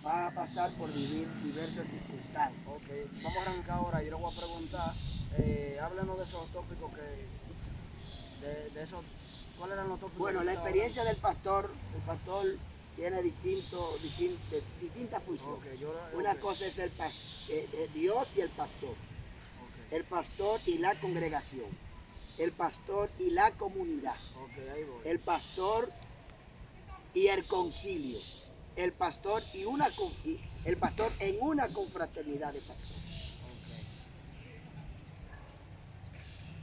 va a pasar por vivir diversas circunstancias. Ok, vamos a arrancar ahora. Yo le voy a preguntar, háblenos de esos tópicos de esos, ¿cuáles eran los tópicos? Bueno, la experiencia del pastor, el pastor tiene distintas funciones. Okay, Una cosa es Dios y el pastor. Okay. El pastor y la congregación. El pastor y la comunidad. Okay, ahí voy. El pastor y el concilio. El pastor el pastor en una confraternidad de pastores. Okay.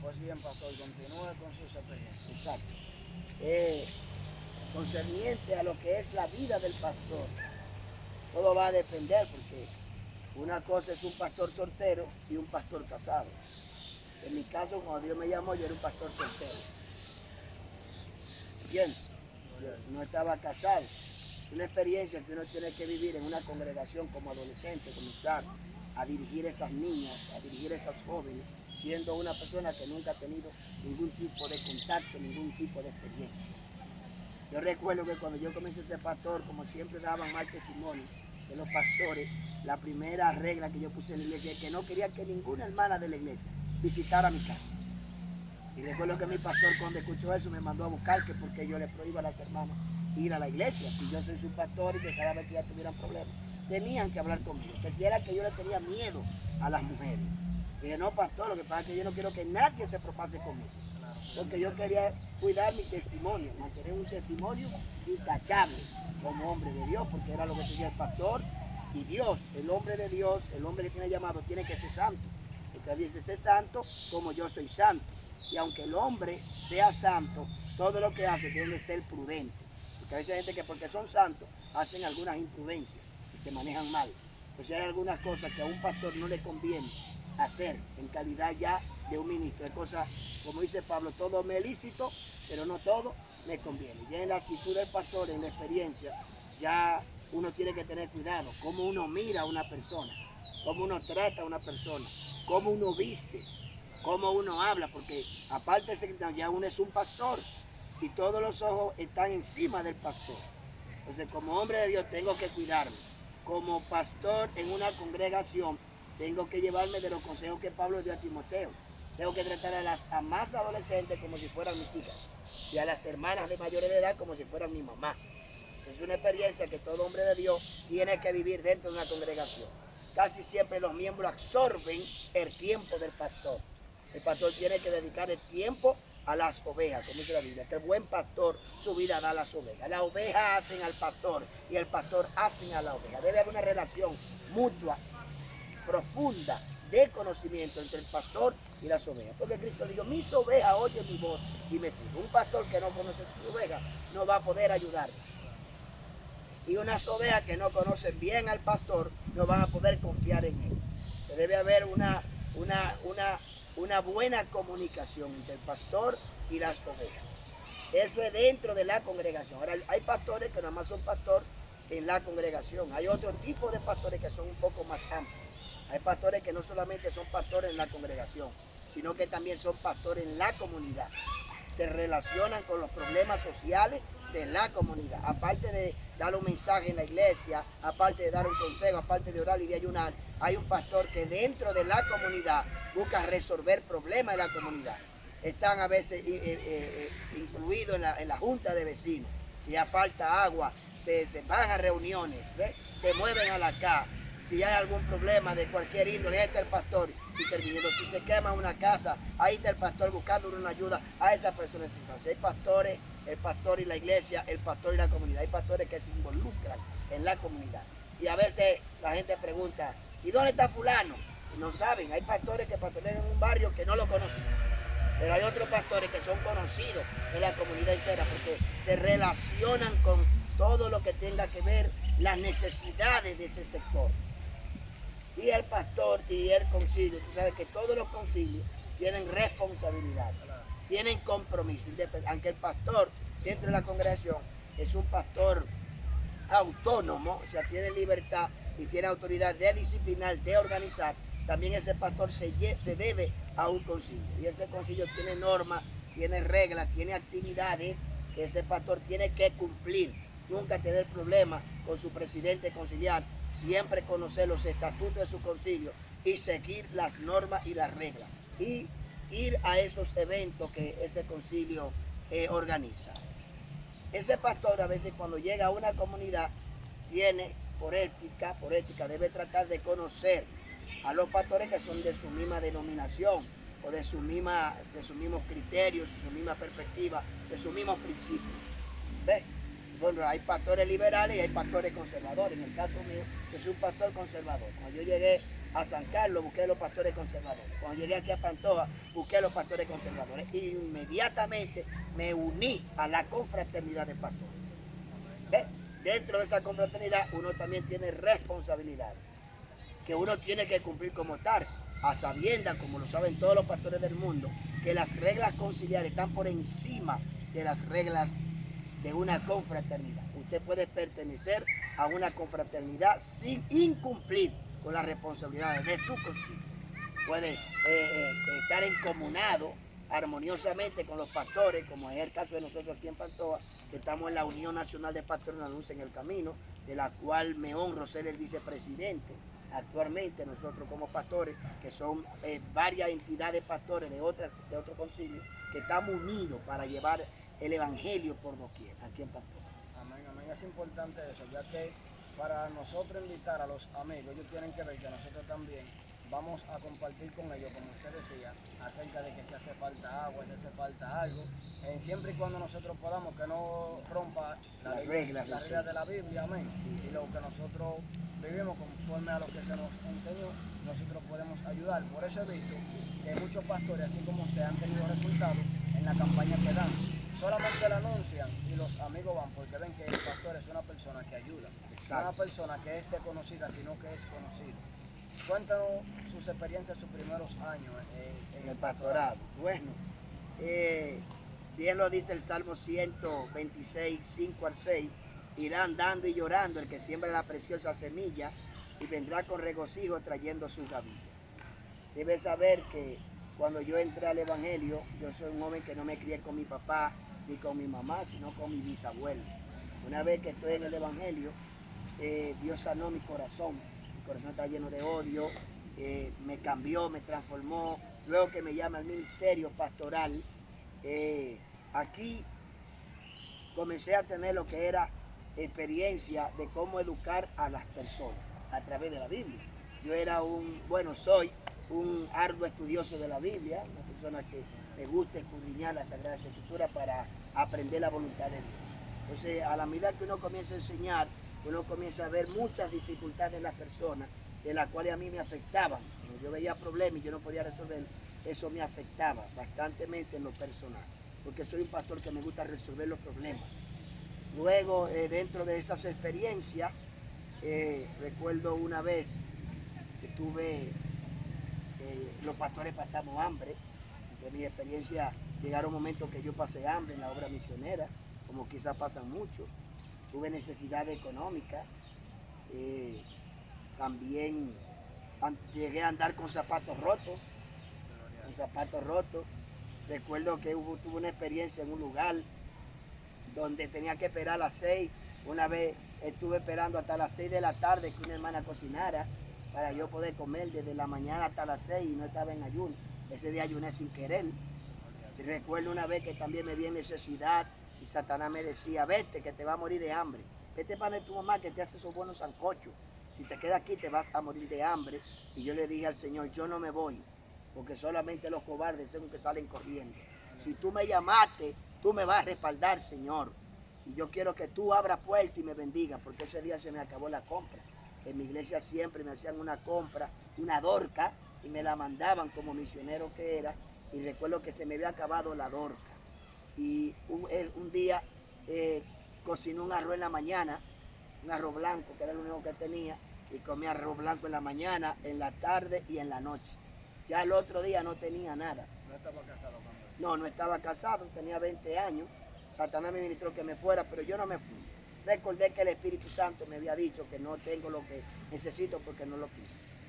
Pues bien, pastor, continúe con sus experiencias. Exacto. Concerniente a lo que es la vida del pastor, todo va a depender, porque una cosa es un pastor soltero y un pastor casado. En mi caso, cuando Dios me llamó, yo era un pastor soltero. Bien, no estaba casado. Es una experiencia que uno tiene que vivir en una congregación como adolescente, comenzar a dirigir a esas niñas, a dirigir a esas jóvenes, siendo una persona que nunca ha tenido ningún tipo de contacto, ningún tipo de experiencia. Yo recuerdo que cuando yo comencé a ser pastor, como siempre daban mal testimonio de los pastores, la primera regla que yo puse en la iglesia es que no quería que ninguna hermana de la iglesia visitara mi casa. Y recuerdo que mi pastor, cuando escuchó eso, me mandó a buscar que porque yo le prohíba a las hermanas ir a la iglesia. Si yo soy su pastor y que cada vez que ya tuvieran problemas, tenían que hablar conmigo. Que si era que yo le tenía miedo a las mujeres. Y dije, no, pastor, lo que pasa es que yo no quiero que nadie se propase conmigo. Porque yo quería cuidar mi testimonio, mantener un testimonio intachable como hombre de Dios, porque era lo que tenía el pastor y Dios, el hombre de Dios, el hombre que tiene llamado, tiene que ser santo. Porque dice, ser santo como yo soy santo. Y aunque el hombre sea santo, todo lo que hace tiene que ser prudente. Porque a veces hay gente que porque son santos hacen algunas imprudencias y se manejan mal. Pues hay algunas cosas que a un pastor no le conviene hacer en calidad ya de un ministro. Hay cosas, como dice Pablo, todo me es lícito, pero no todo me conviene. Ya en la actitud del pastor, en la experiencia, ya uno tiene que tener cuidado. Cómo uno mira a una persona, cómo uno trata a una persona, cómo uno viste, cómo uno habla, porque aparte de ser ya uno es un pastor y todos los ojos están encima del pastor. Entonces, como hombre de Dios tengo que cuidarme. Como pastor en una congregación, tengo que llevarme de los consejos que Pablo dio a Timoteo. Tengo que tratar a las más adolescentes como si fueran mis hijas y a las hermanas de mayores de edad como si fueran mi mamá. Es una experiencia que todo hombre de Dios tiene que vivir dentro de una congregación. Casi siempre los miembros absorben el tiempo del pastor. El pastor tiene que dedicar el tiempo a las ovejas, como dice la Biblia, que el buen pastor su vida da a las ovejas. Las ovejas hacen al pastor y el pastor hacen a la oveja. Debe haber una relación mutua, profunda, de conocimiento entre el pastor y las ovejas. Porque Cristo dijo, mis ovejas oyen mi voz y me siguen. Un pastor que no conoce sus ovejas no va a poder ayudarme. Y unas ovejas que no conocen bien al pastor no van a poder confiar en él. Debe haber una buena comunicación entre el pastor y las ovejas. Eso es dentro de la congregación. Ahora, hay pastores que nada más son pastor en la congregación. Hay otro tipo de pastores que son un poco más amplios. Hay pastores que no solamente son pastores en la congregación, sino que también son pastores en la comunidad. Se relacionan con los problemas sociales de la comunidad. Aparte de dar un mensaje en la iglesia, aparte de dar un consejo, aparte de orar y de ayunar, hay un pastor que dentro de la comunidad busca resolver problemas de la comunidad. Están a veces incluidos en la junta de vecinos. Si ya falta agua, se van a reuniones, ¿ves? Se mueven a la casa. Si hay algún problema de cualquier índole, ahí está el pastor interviniendo. Si se quema una casa, ahí está el pastor buscando una ayuda a esa persona en situación. Hay pastores, el pastor y la iglesia, el pastor y la comunidad. Hay pastores que se involucran en la comunidad. Y a veces la gente pregunta, ¿y dónde está fulano? Y no saben, hay pastores que pastorean en un barrio que no lo conocen. Pero hay otros pastores que son conocidos en la comunidad entera porque se relacionan con todo lo que tenga que ver las necesidades de ese sector. Y el pastor y el concilio, tú sabes que todos los concilios tienen responsabilidad, tienen compromiso, aunque el pastor dentro de la congregación es un pastor autónomo, o sea, tiene libertad y tiene autoridad de disciplinar, de organizar, también ese pastor se debe a un concilio. Y ese concilio tiene normas, tiene reglas, tiene actividades que ese pastor tiene que cumplir. nunca tener problemas con su presidente conciliar, siempre conocer los estatutos de su concilio y seguir las normas y las reglas. Y ir a esos eventos que ese concilio organiza. Ese pastor a veces cuando llega a una comunidad tiene por ética debe tratar de conocer a los pastores que son de su misma denominación o de sus mismos criterios, de su misma perspectiva, de sus mismos principios. ¿Ves? Bueno, hay pastores liberales y hay pastores conservadores. En el caso mío, yo soy un pastor conservador. Cuando yo llegué a San Carlos, busqué a los pastores conservadores. Cuando llegué aquí a Pantoja, busqué a los pastores conservadores. Y inmediatamente me uní a la confraternidad de pastores. ¿Ves? Dentro de esa confraternidad uno también tiene responsabilidades que uno tiene que cumplir como tal, a sabiendas, como lo saben todos los pastores del mundo, que las reglas conciliares están por encima de las reglas de una confraternidad. Usted puede pertenecer a una confraternidad sin incumplir con las responsabilidades de su concilio. Puede estar encomunado armoniosamente con los pastores, como es el caso de nosotros aquí en Pantoja, que estamos en la Unión Nacional de Pastores de la Luz en el Camino, de la cual me honro ser el vicepresidente. Actualmente nosotros como pastores, que son varias entidades pastores de otro concilio, que estamos unidos para llevar el evangelio por doquier, aquí en Pantoja. Amén, amén. Es importante eso, ya que para nosotros invitar a los amigos, ellos tienen que ver que nosotros también vamos a compartir con ellos, como usted decía, acerca de que si hace falta agua, si hace falta algo, siempre y cuando nosotros podamos, que no rompa las reglas de la Biblia, amén. Y lo que nosotros vivimos conforme a lo que se nos enseñó, nosotros podemos ayudar. Por eso he visto que muchos pastores, así como usted, han tenido resultados en la campaña que dan. Solamente la anuncian y los amigos van porque ven que el pastor es una persona que ayuda. Exacto. No una persona que es desconocida, sino que es conocida. Cuéntanos sus experiencias, sus primeros años en el pastorado. Bueno, bien lo dice el Salmo 126, 5 al 6. Irá andando y llorando el que siembra la preciosa semilla y vendrá con regocijo trayendo sus gavillas. Debes saber que cuando yo entré al Evangelio, yo soy un joven que no me crié con mi papá ni con mi mamá, sino con mi bisabuelo. Una vez que estoy en el Evangelio, Dios sanó mi corazón. Mi corazón está lleno de odio, me cambió, me transformó. Luego que me llama al ministerio pastoral, aquí comencé a tener lo que era experiencia de cómo educar a las personas a través de la Biblia. Yo era soy un arduo estudioso de la Biblia, una persona que me gusta escudriñar la Sagrada Escritura para aprender la voluntad de Dios. Entonces, a la medida que uno comienza a enseñar, uno comienza a ver muchas dificultades en las personas, de las cuales a mí me afectaban. Cuando yo veía problemas y yo no podía resolver, eso me afectaba bastantemente en lo personal, porque soy un pastor que me gusta resolver los problemas. Luego, dentro de esas experiencias, recuerdo una vez que los pastores pasamos hambre. De mi experiencia llegaron momentos que yo pasé hambre en la obra misionera, como quizás pasan muchos. Tuve necesidad económica. También llegué a andar con zapatos rotos. Recuerdo que tuve una experiencia en un lugar donde tenía que esperar a las 6. Una vez estuve esperando hasta las 6 de la tarde que una hermana cocinara para yo poder comer desde la mañana hasta las 6 y no estaba en ayuno. Ese día ayuné sin querer. Y recuerdo una vez que también me vi en necesidad y Satanás me decía, vete que te va a morir de hambre. Vete para tu mamá que te hace esos buenos sancochos. Si te quedas aquí te vas a morir de hambre. Y yo le dije al Señor, yo no me voy, porque solamente los cobardes son los que salen corriendo. Si tú me llamaste, tú me vas a respaldar, Señor. Y yo quiero que tú abras puertas y me bendiga, porque ese día se me acabó la compra. En mi iglesia siempre me hacían una compra, una dorca, y me la mandaban como misionero que era. Y recuerdo que se me había acabado la dorca. Y un día cociné un arroz en la mañana, un arroz blanco, que era lo único que tenía, y comí arroz blanco en la mañana, en la tarde y en la noche. Ya el otro día no tenía nada. ¿No estaba casado con él? No estaba casado, tenía 20 años. Satanás me ministró que me fuera, pero yo no me fui. Recordé que el Espíritu Santo me había dicho que no tengo lo que necesito porque no lo pido.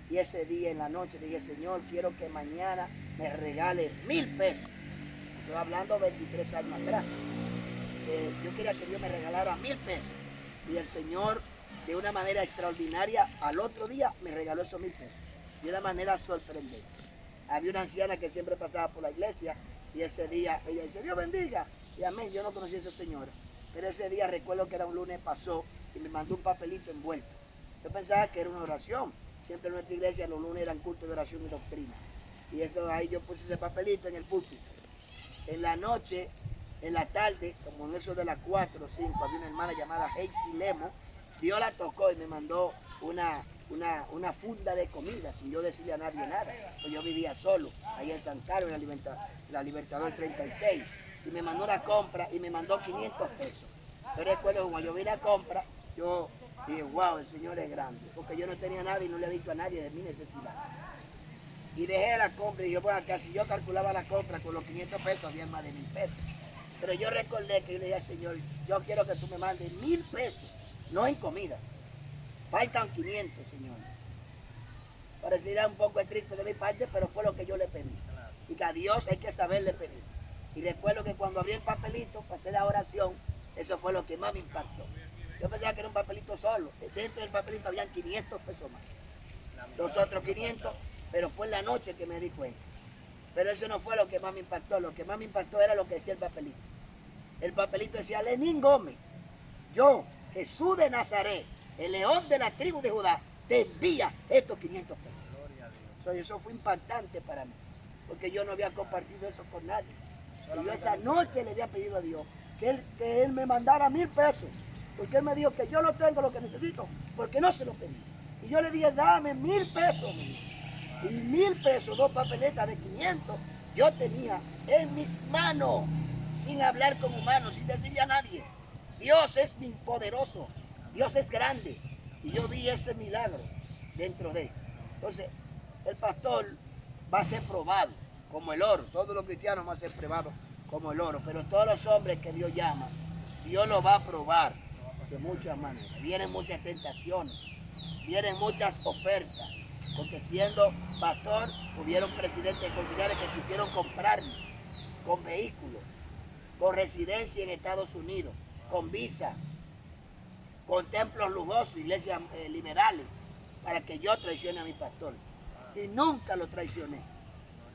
Y ese día en la noche dije, Señor, quiero que mañana me regale 1000 pesos. Estoy hablando 23 años atrás. Yo quería que Dios me regalara 1000 pesos Y el Señor, de una manera extraordinaria, al otro día me regaló esos 1000 pesos. De una manera sorprendente. Había una anciana que siempre pasaba por la iglesia y ese día ella dice, Dios bendiga. Y amén, yo no conocí a esa señora. Pero ese día recuerdo que era un lunes, pasó y me mandó un papelito envuelto. Yo pensaba que era una oración. Siempre en nuestra iglesia los lunes eran cultos de oración y doctrina. Y eso ahí yo puse ese papelito en el púlpito. En la noche, en la tarde, como en eso de las 4 o 5, había una hermana llamada Heisy Lemo. Dios la tocó y me mandó una funda de comida sin yo decirle a nadie nada. Pues yo vivía solo, ahí en San Carlos, en la Libertador 36. Y me mandó una compra y me mandó 500 pesos. Yo recuerdo que cuando yo vi la compra, yo dije, wow, el Señor es grande. Porque yo no tenía nada y no le he dicho a nadie de mi necesidad. Y dejé la compra y yo, pues acá, si yo calculaba la compra con los 500 pesos, había más de 1000 pesos. Pero yo recordé que yo le dije al Señor, yo quiero que tú me mandes 1000 pesos, no en comida. Faltan 500, Señor. Pareciera un poco estricto de mi parte, pero fue lo que yo le pedí. Y que a Dios hay que saberle pedir. Y recuerdo que cuando abrí el papelito para hacer la oración, eso fue lo que más me impactó. Yo pensaba que era un papelito solo. Dentro del papelito habían 500 pesos más. Los otros 500, pero fue en la noche que me di cuenta. Pero eso no fue lo que más me impactó. Lo que más me impactó era lo que decía el papelito. El papelito decía, Lenín Gómez, yo, Jesús de Nazaret, el león de la tribu de Judá, te envía estos 500 pesos. Eso fue impactante para mí, porque yo no había compartido eso con nadie. Y yo esa noche le había pedido a Dios que él me mandara 1000 pesos, porque Él me dijo que yo no tengo lo que necesito, porque no se lo pedí. Y yo le dije, dame 1000 pesos. Y 1000 pesos, 2 papeletas de 500, yo tenía en mis manos, sin hablar con humanos, sin decirle a nadie. Dios es mi poderoso, Dios es grande. Y yo vi ese milagro dentro de él. Entonces, el pastor va a ser probado como el oro. Todos los cristianos van a ser probados como el oro. Pero todos los hombres que Dios llama, Dios los va a probar de muchas maneras. Vienen muchas tentaciones, vienen muchas ofertas. Porque siendo pastor, hubieron presidentes consulares que quisieron comprarme con vehículos, con residencia en Estados Unidos, con visa, con templos lujosos, iglesias liberales, para que yo traicione a mi pastor. Y nunca lo traicioné.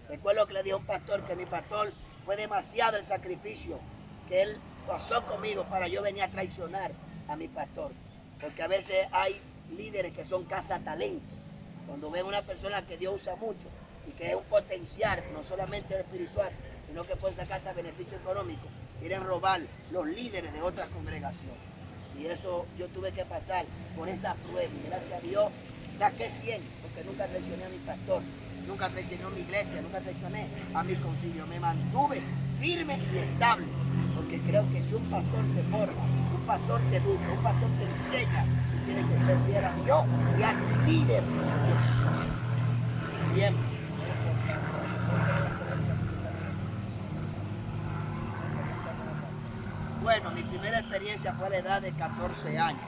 Recuerdo que le dije a un pastor que mi pastor fue demasiado el sacrificio que él pasó conmigo para yo venir a traicionar a mi pastor. Porque a veces hay líderes que son cazatalentos. Cuando ven una persona que Dios usa mucho y que es un potencial, no solamente espiritual, sino que puede sacar hasta beneficio económico, quieren robar los líderes de otras congregaciones. Y eso yo tuve que pasar por esa prueba. Y gracias a Dios saqué 100, porque nunca traicioné a mi pastor, nunca traicioné a mi iglesia, nunca traicioné a mi concilio. Me mantuve firme y estable, porque creo que si un pastor te forma, un pastor te educa, un pastor te enseña, tiene que ser fiel a Dios y al líder. Siempre. Bueno, mi primera experiencia fue a la edad de 14 años.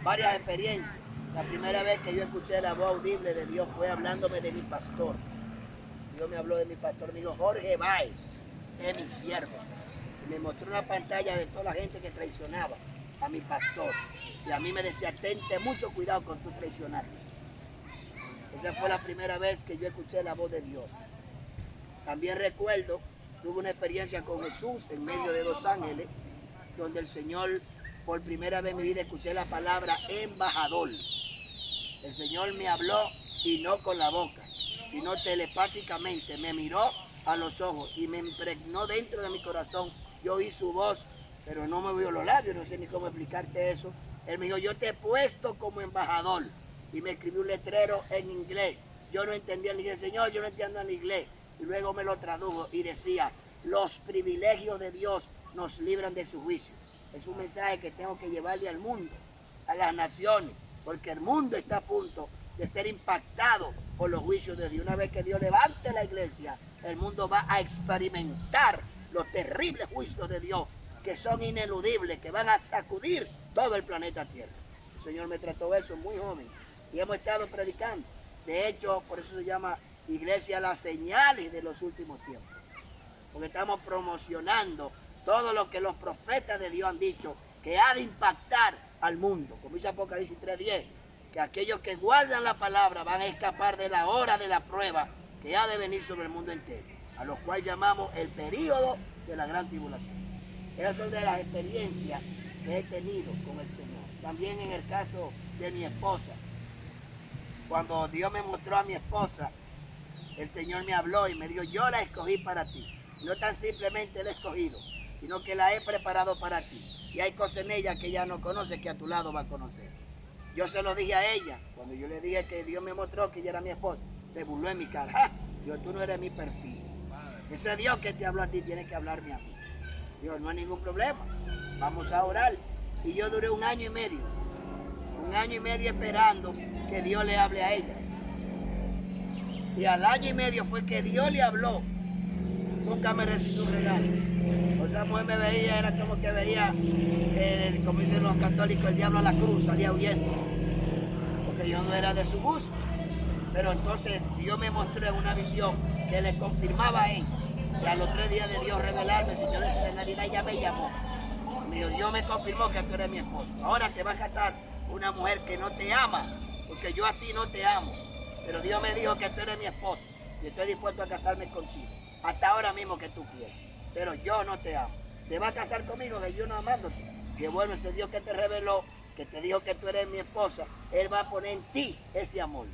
Varias experiencias. La primera vez que yo escuché la voz audible de Dios fue hablándome de mi pastor. Dios me habló de mi pastor, me dijo, Jorge Báez es mi siervo. Y me mostró una pantalla de toda la gente que traicionaba a mi pastor. Y a mí me decía, tente mucho cuidado con tu traicionar. Esa fue la primera vez que yo escuché la voz de Dios. También recuerdo, tuve una experiencia con Jesús en medio de 2 ángeles, donde el Señor, por primera vez en mi vida, escuché la palabra embajador. El Señor me habló y no con la boca, sino telepáticamente. Me miró a los ojos y me impregnó dentro de mi corazón. Yo oí su voz, pero no me vio los labios, no sé ni cómo explicarte eso. Él me dijo, yo te he puesto como embajador. Y me escribió un letrero en inglés. Yo no entendía el inglés. Señor, yo no entiendo el inglés. Y luego me lo tradujo y decía, los privilegios de Dios nos libran de su juicio. Es un mensaje que tengo que llevarle al mundo, a las naciones, porque el mundo está a punto de ser impactado por los juicios de Dios. Una vez que Dios levante la iglesia, el mundo va a experimentar los terribles juicios de Dios, que son ineludibles, que van a sacudir todo el planeta Tierra. El Señor me trató eso muy joven y hemos estado predicando. De hecho, por eso se llama Iglesia Las Señales de los Últimos Tiempos, porque estamos promocionando todo lo que los profetas de Dios han dicho que ha de impactar al mundo, como dice Apocalipsis 3:10, que aquellos que guardan la palabra van a escapar de la hora de la prueba que ha de venir sobre el mundo entero, a lo cual llamamos el período de la gran tribulación. Esas son de las experiencias que he tenido con el Señor. También en el caso de mi esposa, cuando Dios me mostró a mi esposa, el Señor me habló y me dijo, yo la escogí para ti. No tan simplemente la he escogido, sino que la he preparado para ti. Y hay cosas en ella que ella no conoce, que a tu lado va a conocer. Yo se lo dije a ella, cuando yo le dije que Dios me mostró que ella era mi esposa, se burló en mi cara. ¡Ja! Dios, tú no eres mi perfil. Ese Dios que te habló a ti tiene que hablarme a mí. Dios, no hay ningún problema, vamos a orar. Y yo duré 1 año y medio esperando que Dios le hable a ella. Y al año y medio fue que Dios le habló. Nunca me recibió un regalo. O esa mujer me veía, era como que veía, como dicen los católicos, el diablo a la cruz, salía huyendo. Porque yo no era de su gusto. Pero entonces Dios me mostró en una visión que le confirmaba a él. Y a los 3 días de Dios revelarme, el Señor de Navidad ya me llamó. Dios me confirmó que tú eres mi esposo. Ahora te va a casar una mujer que no te ama, porque yo a ti no te amo. Pero Dios me dijo que tú eres mi esposo y estoy dispuesto a casarme contigo. Hasta ahora mismo que tú quieras. Pero yo no te amo. Te vas a casar conmigo, que yo no amándote. Que bueno, ese Dios que te reveló, que te dijo que tú eres mi esposa, Él va a poner en ti ese amor.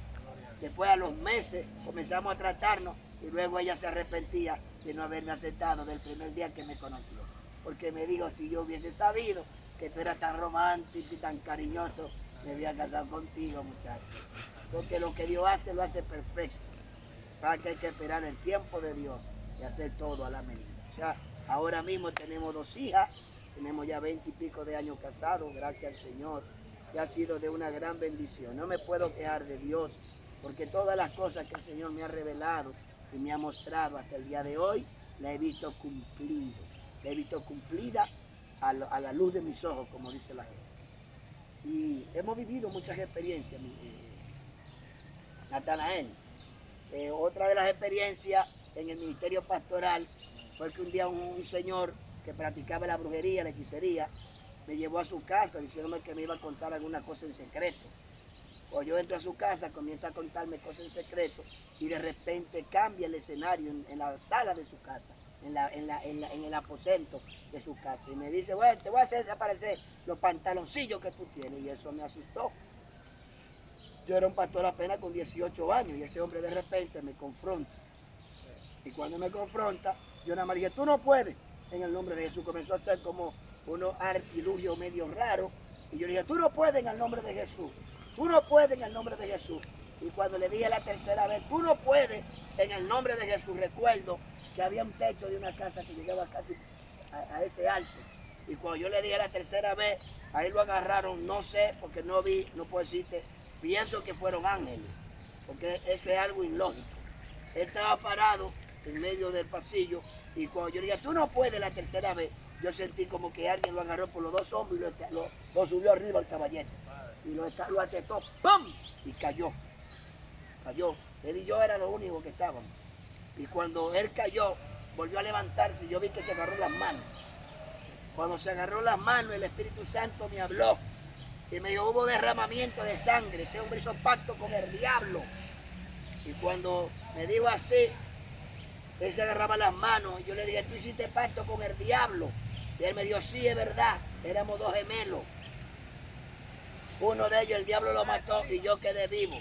Después a los meses comenzamos a tratarnos y luego ella se arrepentía de no haberme aceptado del primer día que me conoció. Porque me dijo, si yo hubiese sabido que tú eras tan romántico y tan cariñoso, me había casado contigo, muchacho. Porque lo que Dios hace, lo hace perfecto. Para que hay que esperar el tiempo de Dios y hacer todo a la medida. O sea, ahora mismo tenemos 2 hijas, tenemos ya 20 y pico de años casados, gracias al Señor, que ha sido de una gran bendición. No me puedo quejar de Dios, porque todas las cosas que el Señor me ha revelado y me ha mostrado hasta el día de hoy, la he visto cumplido. La he visto cumplida a la luz de mis ojos, como dice la gente. Y hemos vivido muchas experiencias, Natanael. Otra de las experiencias en el ministerio pastoral fue que un día un señor que practicaba la brujería, la hechicería, me llevó a su casa diciéndome que me iba a contar alguna cosa en secreto. O yo entro a su casa, comienza a contarme cosas en secreto y de repente cambia el escenario en la sala de su casa, en el aposento de su casa. Y me dice, bueno, te voy a hacer desaparecer los pantaloncillos que tú tienes. Y eso me asustó. Yo era un pastor apenas con 18 años y ese hombre de repente me confronta. Y cuando me confronta, yo nada más dije, tú no puedes. En el nombre de Jesús comenzó a hacer como unos artilugios medio raros. Y yo le dije, tú no puedes en el nombre de Jesús. Tú no puedes en el nombre de Jesús. Y cuando le dije la tercera vez, tú no puedes en el nombre de Jesús, recuerdo que había un techo de una casa que llegaba casi a ese alto. Y cuando yo le dije la tercera vez, ahí lo agarraron, no sé, porque no vi, no puedo decirte, pienso que fueron ángeles, porque eso es algo ilógico. Él estaba parado en medio del pasillo y cuando yo le dije, tú no puedes la tercera vez, yo sentí como que alguien lo agarró por los 2 hombros y lo subió arriba al caballete. Y lo atetó, ¡pum! Y cayó. Él y yo eran los únicos que estábamos. Y cuando él cayó, volvió a levantarse y yo vi que se agarró las manos. Cuando se agarró las manos, el Espíritu Santo me habló y me dijo, hubo derramamiento de sangre. Ese hombre hizo pacto con el diablo. Y cuando me dijo así, él se agarraba las manos y yo le dije, tú hiciste pacto con el diablo. Y él me dijo, sí, es verdad, éramos 2 gemelos. Uno de ellos, el diablo lo mató y yo quedé vivo.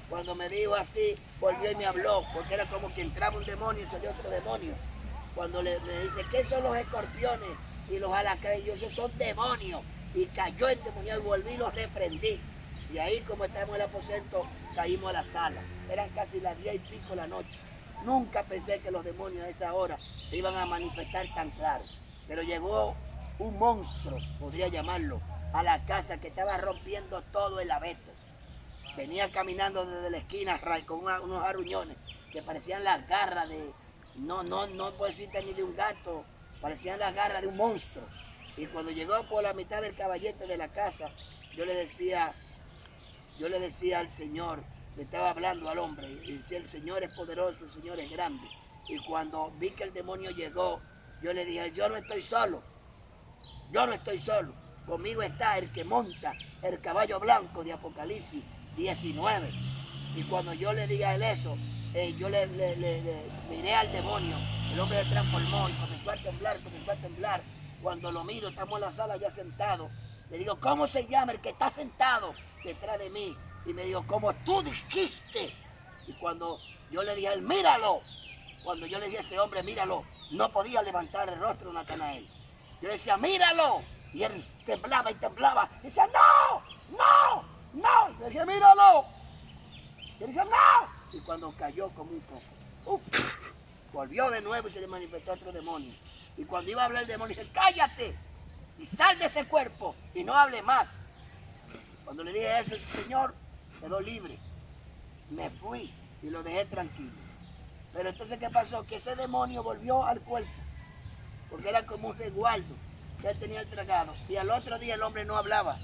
Cuando me dijo así, volvió y me habló, porque era como que entraba un demonio y salió otro demonio. Cuando me dice, ¿qué son los escorpiones y los alacranes? Yo, esos son demonios. Y cayó el demonio y volví y los reprendí. Y ahí, como estábamos en el aposento, caímos a la sala. Eran casi las 10 y pico de la noche. Nunca pensé que los demonios a esa hora se iban a manifestar tan claro. Pero llegó un monstruo, podría llamarlo, a la casa que estaba rompiendo todo el abeto. Venía caminando desde la esquina con unos aruñones que parecían las garras de, no puedo decirte ni de un gato, parecían las garras de un monstruo. Y cuando llegó por la mitad del caballete de la casa, yo le decía al Señor, le estaba hablando al hombre, y decía, el Señor es poderoso, el Señor es grande. Y cuando vi que el demonio llegó, yo le dije, yo no estoy solo. conmigo está el que monta el caballo blanco de Apocalipsis 19. Y cuando yo le dije a él eso, yo le miré al demonio, el hombre se transformó y comenzó a temblar. Cuando lo miro, estamos en la sala ya sentados. Le digo, ¿cómo se llama el que está sentado detrás de mí? Y me dijo, como tú dijiste. Y cuando yo le dije a él, míralo. Cuando yo le dije a ese hombre, míralo, no podía levantar el rostro de Natanael. Yo le decía, míralo. Y él temblaba y temblaba. Y decía, no. Yo dije, míralo. Yo dije, no. Y cuando cayó como un poco, volvió de nuevo y se le manifestó otro demonio. Y cuando iba a hablar el demonio, dije, cállate y sal de ese cuerpo y no hable más. Cuando le dije eso, el Señor quedó libre. Me fui y lo dejé tranquilo. Pero entonces, ¿qué pasó? Que ese demonio volvió al cuerpo, porque era como un resguardo que él tenía tragado. Y al otro día el hombre no hablaba.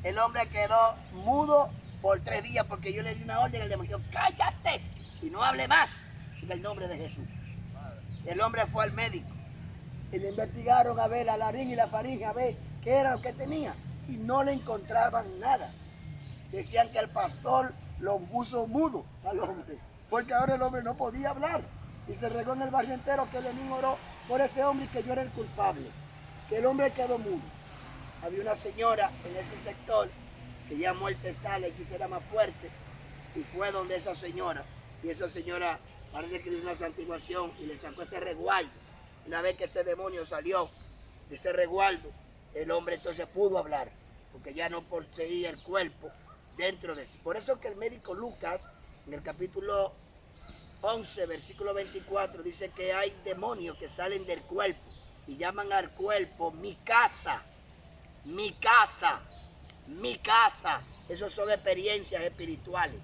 El hombre quedó mudo por 3 días porque yo le di una orden al demonio, cállate y no hable más en el nombre de Jesús. El hombre fue al médico y le investigaron a ver la laringe y la faringe, a ver qué era lo que tenía, y no le encontraban nada. Decían que el pastor lo puso mudo al hombre, porque ahora el hombre no podía hablar. Y se regó en el barrio entero que Lenín oró por ese hombre y que yo era el culpable, que el hombre quedó mudo. Había una señora en ese sector que ya muerta está, la hechicera más fuerte, y fue donde esa señora, y esa señora parece que hizo una santiguación y le sacó ese resguardo. Una vez que ese demonio salió de ese resguardo, el hombre entonces pudo hablar, porque ya no poseía el cuerpo dentro de sí. Por eso que el médico Lucas, en el capítulo 11, versículo 24, dice que hay demonios que salen del cuerpo y llaman al cuerpo mi casa, mi casa, mi casa. Esas son experiencias espirituales,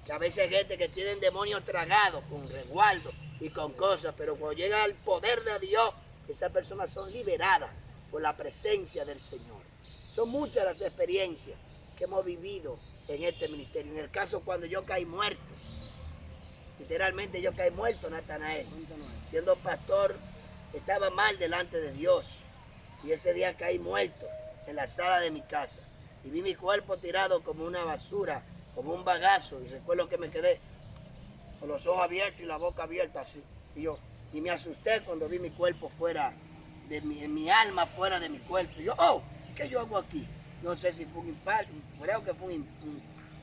que a veces hay gente que tiene demonios tragados con resguardo y con cosas, pero cuando llega al poder de Dios, esas personas son liberadas por la presencia del Señor. Son muchas las experiencias que hemos vivido en este ministerio. En el caso cuando yo caí muerto, literalmente yo caí muerto, Natanael, siendo pastor, estaba mal delante de Dios, y ese día caí muerto en la sala de mi casa y vi mi cuerpo tirado como una basura, como un bagazo, y recuerdo que me quedé con los ojos abiertos y la boca abierta así, y me asusté cuando vi mi cuerpo fuera de mi alma fuera de mi cuerpo. Y yo, ¿qué yo hago aquí? No sé si fue un infarto, creo que fue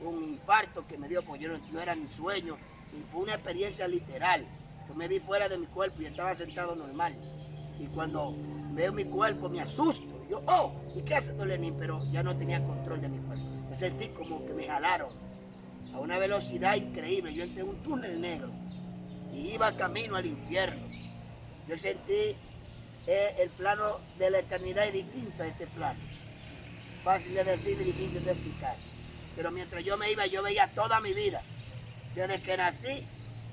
un infarto que me dio, porque yo no era ni sueño, y fue una experiencia literal. Yo me vi fuera de mi cuerpo y estaba sentado normal, y cuando veo mi cuerpo me asusto. Yo, ¿y qué hace don Lenín? Pero ya no tenía control de mi cuerpo. Me sentí como que me jalaron a una velocidad increíble. Yo entré en un túnel negro y iba camino al infierno. Yo sentí el plano de la eternidad es distinto a este plano. Fácil de decir y difícil de explicar. Pero mientras yo me iba, yo veía toda mi vida. Desde que nací,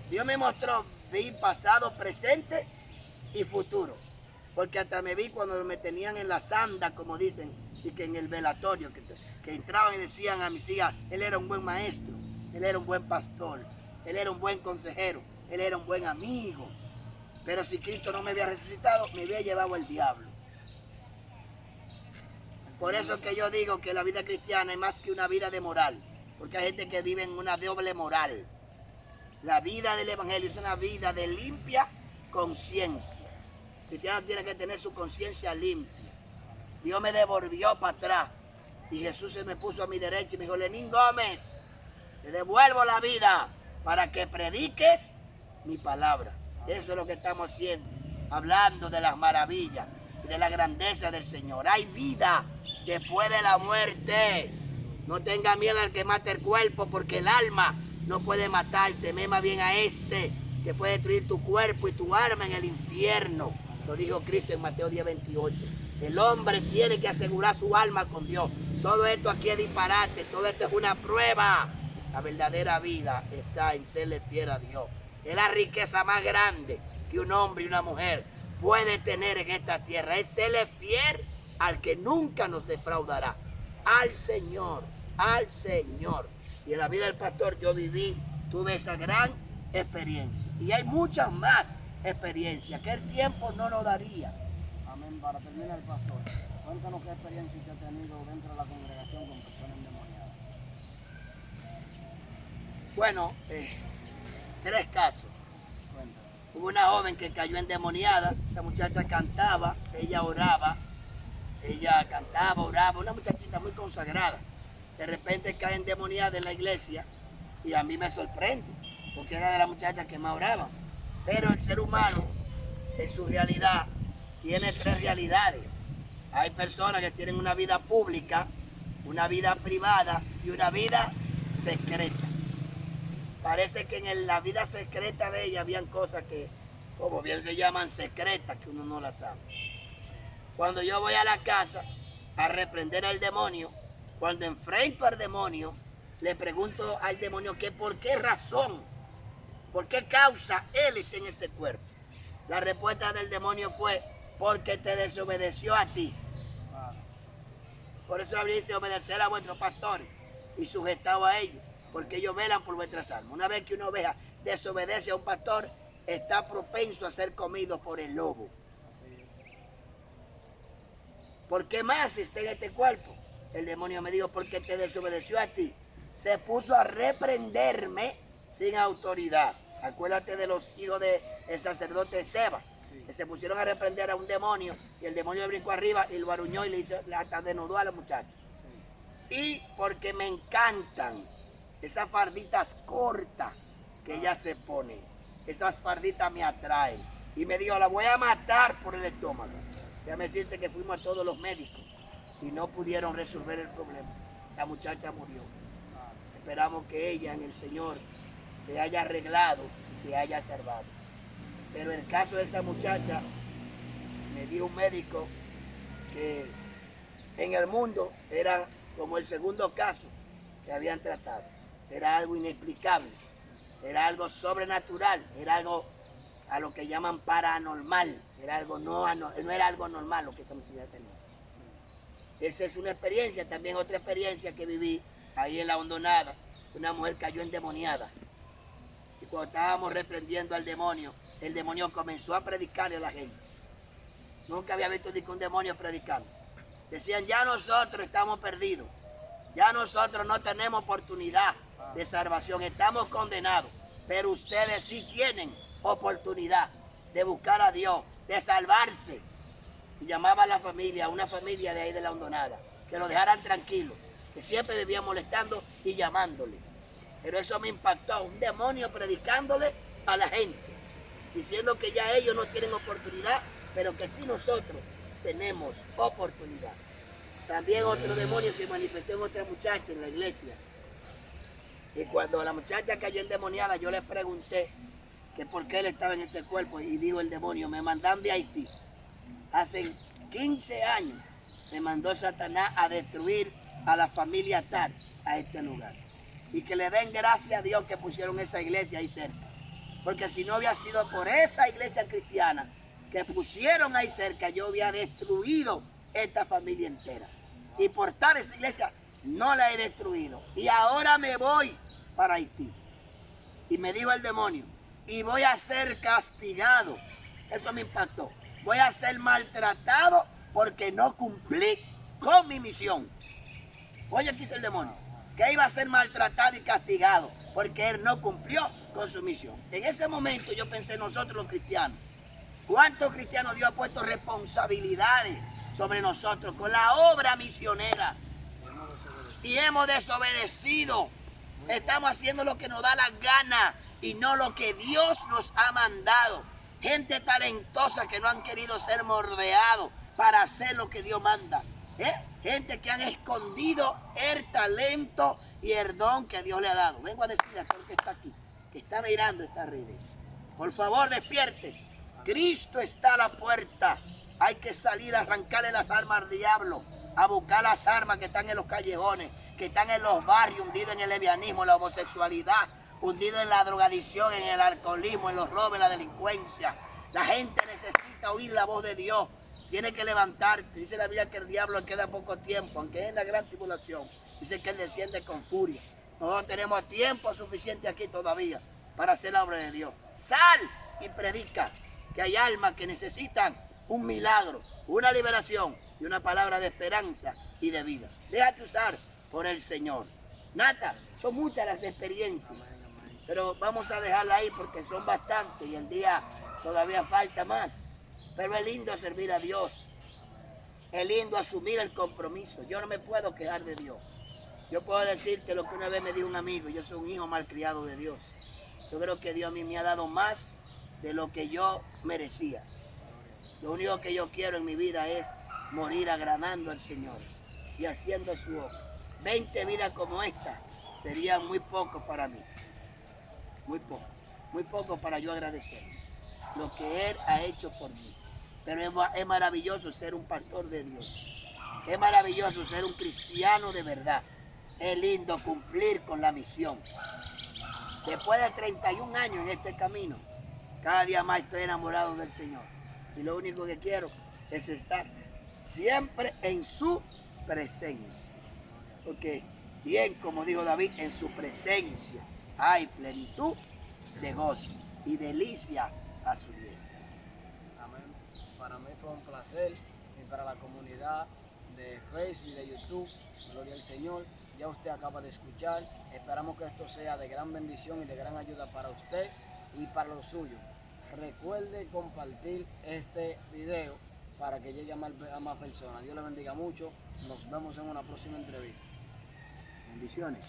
Dios me mostró, vi pasado, presente y futuro. Porque hasta me vi cuando me tenían en la sanda, como dicen, y que en el velatorio, que entraban y decían a mis hijas, él era un buen maestro, él era un buen pastor, él era un buen consejero, él era un buen amigo. Pero si Cristo no me había resucitado, me había llevado el diablo. Por eso es que yo digo que la vida cristiana es más que una vida de moral, porque hay gente que vive en una doble moral. La vida del evangelio es una vida de limpia conciencia. El cristiano tiene que tener su conciencia limpia. Dios me devolvió para atrás y Jesús se me puso a mi derecha y me dijo, Lenín Gómez, te devuelvo la vida para que prediques mi palabra. Eso es lo que estamos haciendo, hablando de las maravillas y de la grandeza del Señor. Hay vida después de la muerte. No tenga miedo al que mate el cuerpo, porque el alma no puede matarte. Teme más bien a este que puede destruir tu cuerpo y tu alma en el infierno. Lo dijo Cristo en Mateo 10:28. El hombre tiene que asegurar su alma con Dios. Todo esto aquí es disparate, todo esto es una prueba. La verdadera vida está en serle fiel a Dios. Es la riqueza más grande que un hombre y una mujer puede tener en esta tierra. Es serle fiel al que nunca nos defraudará. Al Señor, al Señor. Y en la vida del pastor yo tuve esa gran experiencia. Y hay muchas más experiencias que el tiempo no nos daría. Amén. Para terminar, pastor, Cuéntanos qué experiencia usted ha tenido dentro de la congregación con personas endemoniadas. Bueno, 3 casos. Cuéntanos. Hubo una joven que cayó endemoniada, esa muchacha cantaba, ella oraba, ella cantaba, oraba, una muchachita muy consagrada. De repente cae endemoniada en la iglesia y a mí me sorprende, porque era de las muchachas que más oraba. Pero el ser humano, en su realidad, tiene 3 realidades. Hay personas que tienen una vida pública, una vida privada y una vida secreta. Parece que en la vida secreta de ella habían cosas que, como bien se llaman, secretas, que uno no las sabe. Cuando yo voy a la casa a reprender al demonio, cuando enfrento al demonio, le pregunto al demonio que por qué razón, por qué causa él está en ese cuerpo. La respuesta del demonio fue, porque te desobedeció a ti. Por eso la Biblia dice, obedecer a vuestros pastores y sujetado a ellos, porque ellos velan por vuestras almas. Una vez que una oveja desobedece a un pastor, está propenso a ser comido por el lobo. ¿Por qué más está en este cuerpo? El demonio me dijo, porque te desobedeció a ti. Se puso a reprenderme sin autoridad. Acuérdate de los hijos del sacerdote Seba, que se pusieron a reprender a un demonio y el demonio le brincó arriba y lo aruñó y le hizo, hasta desnudó a los muchachos. Y porque me encantan esas farditas cortas que ellas se ponen, esas farditas me atraen. Y me dijo, la voy a matar por el estómago. Déjame decirte que fuimos a todos los médicos y no pudieron resolver el problema. La muchacha murió. Esperamos que ella en el Señor se haya arreglado y se haya salvado. Pero en el caso de esa muchacha, me dijo un médico que en el mundo era como el segundo caso que habían tratado. Era algo inexplicable, era algo sobrenatural, era algo a lo que llaman paranormal, era algo no era algo normal lo que esa muchacha tenía. Esa es una experiencia, también otra experiencia que viví ahí en la Hondonada. Una mujer cayó endemoniada. Y cuando estábamos reprendiendo al demonio, el demonio comenzó a predicarle a la gente. Nunca había visto ni que un demonio predicando. Decían, ya nosotros estamos perdidos. Ya nosotros no tenemos oportunidad de salvación. Estamos condenados. Pero ustedes sí tienen oportunidad de buscar a Dios, de salvarse. Y llamaba a la familia, a una familia de ahí de la Hondonada, que lo dejaran tranquilo, que siempre vivía molestando y llamándole. Pero eso me impactó, un demonio predicándole a la gente, diciendo que ya ellos no tienen oportunidad, pero que sí nosotros tenemos oportunidad. También otro demonio se manifestó en otra muchacha en la iglesia. Y cuando la muchacha cayó endemoniada, yo le pregunté que por qué él estaba en ese cuerpo, y dijo el demonio, me mandan de Haití. Hace 15 años me mandó Satanás a destruir a la familia tal, a este lugar. Y que le den gracias a Dios que pusieron esa iglesia ahí cerca. Porque si no había sido por esa iglesia cristiana que pusieron ahí cerca, yo había destruido esta familia entera. Y por tal esa iglesia no la he destruido. Y ahora me voy para Haití. Y me dijo el demonio, y voy a ser castigado. Eso me impactó. Voy a ser maltratado porque no cumplí con mi misión. Oye, aquí dice el demonio, que iba a ser maltratado y castigado porque él no cumplió con su misión. En ese momento yo pensé, nosotros los cristianos, ¿cuántos cristianos Dios ha puesto responsabilidades sobre nosotros con la obra misionera? Y hemos desobedecido. Estamos haciendo lo que nos da la gana y no lo que Dios nos ha mandado. Gente talentosa que no han querido ser mordeados para hacer lo que Dios manda. Gente que han escondido el talento y el don que Dios le ha dado. Vengo a decirle a todo el que está aquí, que está mirando estas redes. Por favor, despierte. Cristo está a la puerta. Hay que salir a arrancarle las armas al diablo, a buscar las armas que están en los callejones, que están en los barrios, hundidos en el lesbianismo, en la homosexualidad, hundido en la drogadicción, en el alcoholismo, en los robos, en la delincuencia. La gente necesita oír la voz de Dios. Tiene que levantar. Dice la Biblia que el diablo queda poco tiempo, aunque es en la gran tribulación. Dice que él desciende con furia. Nosotros tenemos tiempo suficiente aquí todavía para hacer la obra de Dios. Sal y predica que hay almas que necesitan un milagro, una liberación, y una palabra de esperanza y de vida. Déjate usar por el Señor. Nata, son muchas las experiencias, pero vamos a dejarla ahí porque son bastantes y el día todavía falta más. Pero es lindo servir a Dios. Es lindo asumir el compromiso. Yo no me puedo quejar de Dios. Yo puedo decirte lo que una vez me dijo un amigo. Yo soy un hijo malcriado de Dios. Yo creo que Dios a mí me ha dado más de lo que yo merecía. Lo único que yo quiero en mi vida es morir agradando al Señor y haciendo su obra. 20 vidas como esta serían muy poco para mí. Muy poco para yo agradecer lo que Él ha hecho por mí. Pero es maravilloso ser un pastor de Dios. Es maravilloso ser un cristiano de verdad. Es lindo cumplir con la misión. Después de 31 años en este camino, cada día más estoy enamorado del Señor. Y lo único que quiero es estar siempre en su presencia. Porque bien, como dijo David, en su presencia hay plenitud de gozo y delicia a su diestra. Amén. Para mí fue un placer y para la comunidad de Facebook y de YouTube, gloria al Señor. Ya usted acaba de escuchar. Esperamos que esto sea de gran bendición y de gran ayuda para usted y para los suyos. Recuerde compartir este video para que llegue a más personas. Dios le bendiga mucho. Nos vemos en una próxima entrevista. Bendiciones.